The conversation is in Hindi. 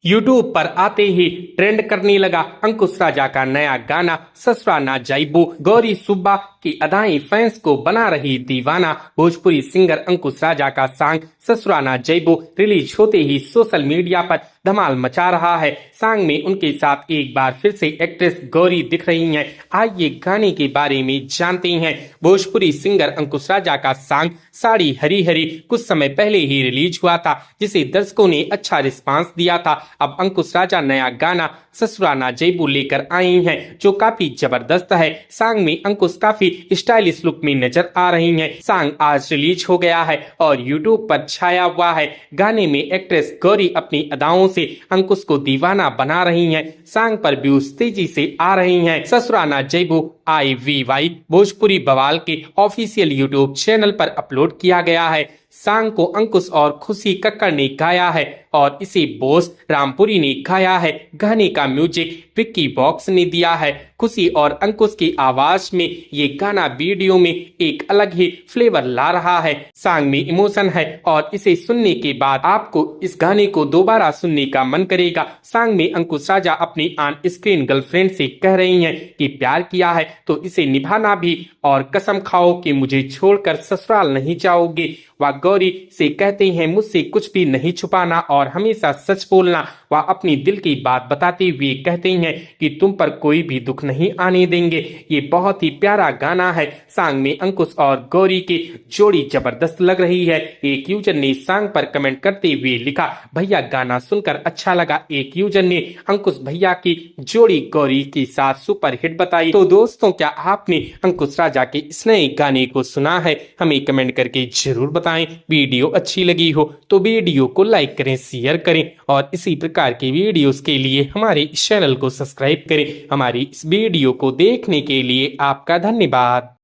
यूट्यूब पर आते ही ट्रेंड करने लगा अंकुश राजा का नया गाना ससुरा ना जाइबो। गौरी सुब्बा की अदाएं फैंस को बना रही दीवाना। भोजपुरी सिंगर अंकुश राजा का सॉन्ग ससुरा ना जाइबो रिलीज होते ही सोशल मीडिया पर धमाल मचा रहा है। सॉन्ग में उनके साथ एक बार फिर से एक्ट्रेस गौरी दिख रही हैं। आइए गाने के बारे में जानते हैं। भोजपुरी सिंगर अंकुश राजा का सॉन्ग साड़ी हरी हरी कुछ समय पहले ही रिलीज हुआ था, जिसे दर्शकों ने अच्छा रिस्पांस दिया था। अब अंकुश राजा नया गाना ससुरा ना जइबू लेकर आए हैं, जो काफी जबरदस्त है। सॉन्ग में अंकुश काफी स्टाइलिश लुक में नजर आ रही हैं। सॉन्ग आज रिलीज हो गया है और यूट्यूब पर छाया हुआ है। गाने में एक्ट्रेस गौरी अपनी अदाओं से अंकुश को दीवाना बना रही हैं। सॉन्ग पर व्यूज तेजी से आ रही हैं। ससुरा ना जइबू IVY भोजपुरी बवाल के ऑफिशियल यूट्यूब चैनल पर अपलोड किया गया है। सॉन्ग को अंकुश और खुशी कक्कड़ ने गाया है और इसे बोस रामपुरी ने गाया है। गाने का म्यूजिक विक्की बॉक्स ने दिया है। खुशी और अंकुश की आवाज में ये गाना वीडियो में एक अलग ही फ्लेवर ला रहा है। सॉन्ग में इमोशन है और इसे सुनने के बाद आपको इस गाने को दोबारा सुनने का मन करेगा। सॉन्ग में अंकुश राजा अपनी ऑन स्क्रीन गर्लफ्रेंड से कह रही हैं कि प्यार किया है तो इसे निभाना भी और कसम खाओ कि मुझे छोड़कर ससुराल नहीं जाओगे। वह गौरी से कहते हैं मुझसे कुछ भी नहीं छुपाना और हमेशा सच बोलना। वह अपनी दिल की बात बताते हुए कहते हैं कि तुम पर कोई भी दुख नहीं आने देंगे। ये बहुत ही प्यारा गाना है। सॉन्ग में अंकुश और गौरी की जोड़ी जबरदस्त लग रही है। एक यूजर ने सॉन्ग पर कमेंट करते हुए लिखा, भैया गाना सुनकर अच्छा लगा। एक यूजर ने अंकुश भैया की जोड़ी गौरी के साथ सुपर हिट बताई। तो दोस्तों, क्या आपने अंकुश राजा के इस नए गाने को सुना है? हमें कमेंट करके जरूर बताएं। वीडियो अच्छी लगी हो तो वीडियो को लाइक करें, शेयर करें और इसी प्रकार के वीडियोस के लिए हमारे इस चैनल को सब्सक्राइब करें। हमारी इस वीडियो को देखने के लिए आपका धन्यवाद।